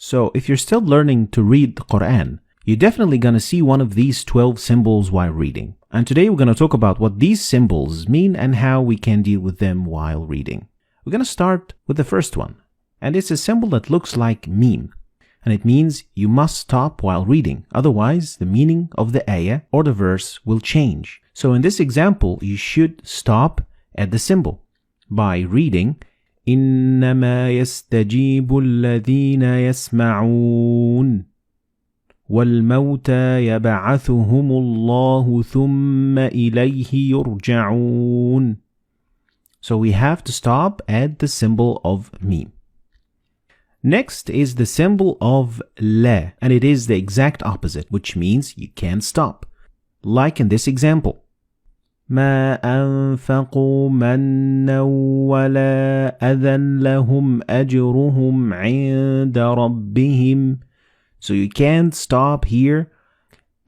So if you're still learning to read the Quran, you're definitely going to see one of these 12 symbols while reading. And today we're going to talk about what these symbols mean and how we can deal with them while reading. We're going to start with the first one. And it's a symbol that looks like meme. And it means you must stop while reading. Otherwise, the meaning of the ayah or the verse will change. So in this example, you should stop at the symbol by reading إنما يستجيب الذين يسمعون والموتى يبعثهم الله ثم إليه يرجعون. So we have to stop at the symbol of meme. Next is the symbol of la, and it is the exact opposite, which means you can't stop. Like in this example. ما أنفقوا منا ولا أذى لهم أجرهم عند ربهم. So you can't stop here,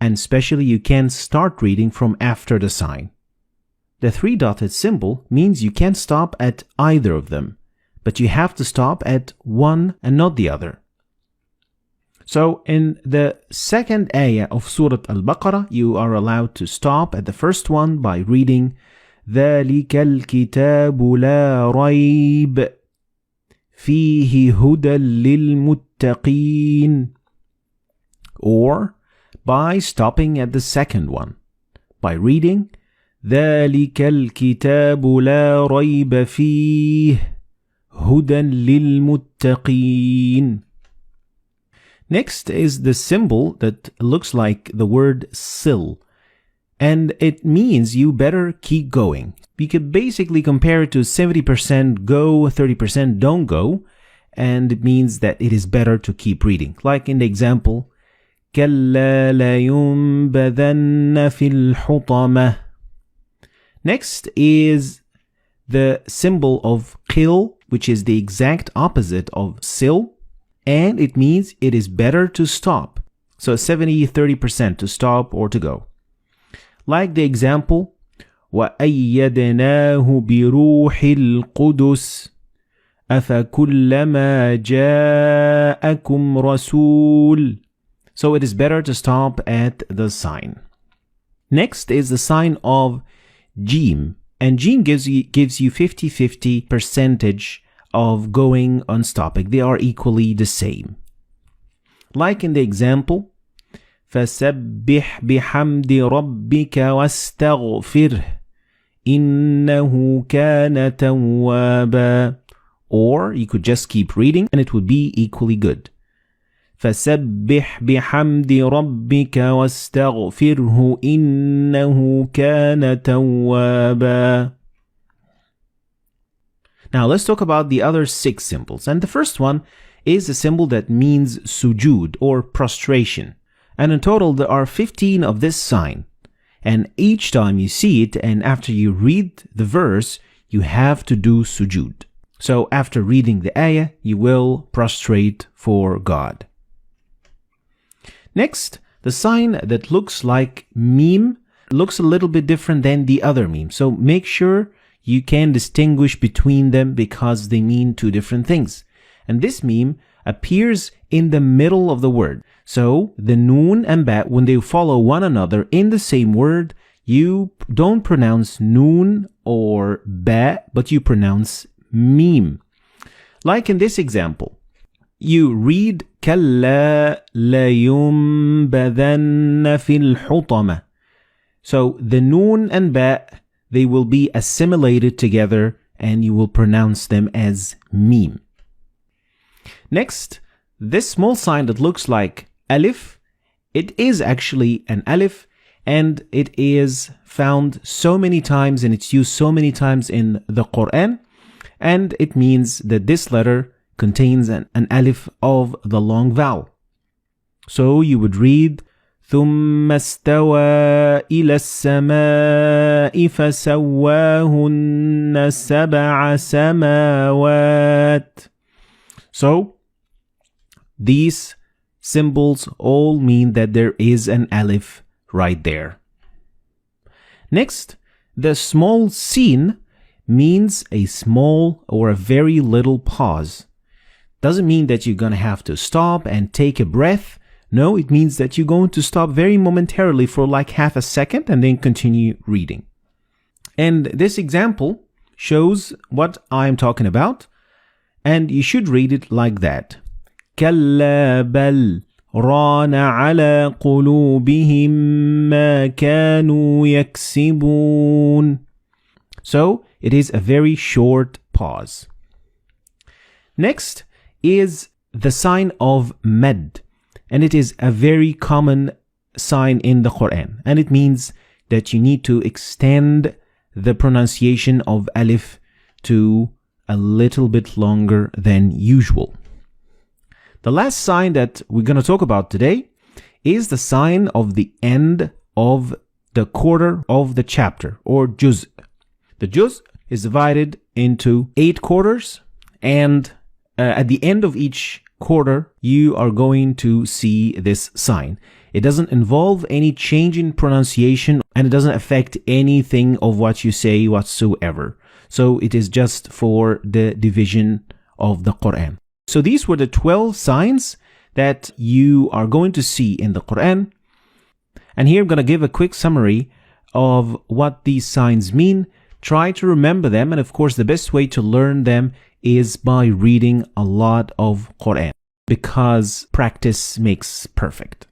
and especially you can't start reading from after the sign. The three-dotted symbol means you can't stop at either of them, but you have to stop at one and not the other. So in the second ayah of Surah Al-Baqarah, you are allowed to stop at the first one by reading ذَلِكَ الْكِتَابُ لَا رَيْبَ فِيهِ هُدًى لِلْمُتَّقِينَ, or by stopping at the second one by reading ذَلِكَ الْكِتَابُ لَا رَيْبَ فِيهِ هُدًى لِلْمُتَّقِينَ. Next is the symbol that looks like the word sil, and it means you better keep going. We could basically compare it to 70% go, 30% don't go, and it means that it is better to keep reading. Like in the example, كَلَّا لَيُنْبَذَنَّ فِي الْحُطَمَةِ. Next is the symbol of qil, which is the exact opposite of sil, and it means it is better to stop. So 70-30% to stop or to go. Like the example, وَأَيَّدْنَاهُ بِرُوحِ الْقُدُسِ أَفَكُلَّمَا جَاءَكُمْ رَسُولٌ. So it is better to stop at the sign. Next is the sign of Jim, and Jim gives you 50-50 percentage of going on stopping. They are equally the same. Like in the example, فَسَبِّحْ بِحَمْدِ رَبِّكَ وَاسْتَغْفِرْهِ إِنَّهُ كَانَ تَوَّابًا. Or you could just keep reading and it would be equally good. فَسَبِّحْ بِحَمْدِ رَبِّكَ وَاسْتَغْفِرْهُ إِنَّهُ كَانَ تَوَّابًا. Now let's talk about the other 6 symbols. And the first one is a symbol that means sujud or prostration. And in total there are 15 of this sign. And each time you see it and after you read the verse, you have to do sujud. So after reading the ayah, you will prostrate for God. Next, the sign that looks like meme looks a little bit different than the other meme. So make sure you can distinguish between them because they mean 2 different things. And this meme appears in the middle of the word. So the noon and ba, when they follow one another in the same word, you don't pronounce noon or ba, but you pronounce meme. Like in this example, you read كَلَّا لَيُنْبَذَنَّ فِي الْحُطَمَةِ. So the noon and ba, they will be assimilated together and you will pronounce them as meme. Next, this small sign that looks like alif, it is actually an alif and it is found so many times and it's used so many times in the Quran, and it means that this letter contains an alif of the long vowel. So you would read ثم استوى إلى السماء فسواهن سبع سماوات. So these symbols all mean that there is an alif right there. Next, the small sin means a small or a very little pause. doesn't mean that you're going to have to stop and take a breath. No, it means that you're going to stop very momentarily for like half a second and then continue reading. And this example shows what I'm talking about, and you should read it like that. كلا بل ران على قلوبهم ما كانوا يكسبون. So it is a very short pause. Next is the sign of mad, and it is a very common sign in the Quran, and it means that you need to extend the pronunciation of alif to a little bit longer than usual. The last sign that we're going to talk about today is the sign of the end of the quarter of the chapter, or juz. The juz is divided into 8 quarters, and at the end of each quarter, you are going to see this sign. It doesn't involve any change in pronunciation, and it doesn't affect anything of what you say whatsoever. So it is just for the division of the Quran. So these were the 12 signs that you are going to see in the Quran. And here I'm going to give a quick summary of what these signs mean. Try to remember them, and of course the best way to learn them is by reading a lot of Quran, because practice makes perfect.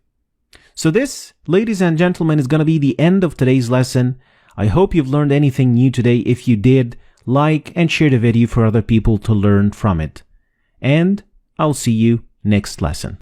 So this, ladies and gentlemen, is going to be the end of today's lesson. I hope you've learned anything new today. If you did, like and share the video for other people to learn from it. And I'll see you next lesson.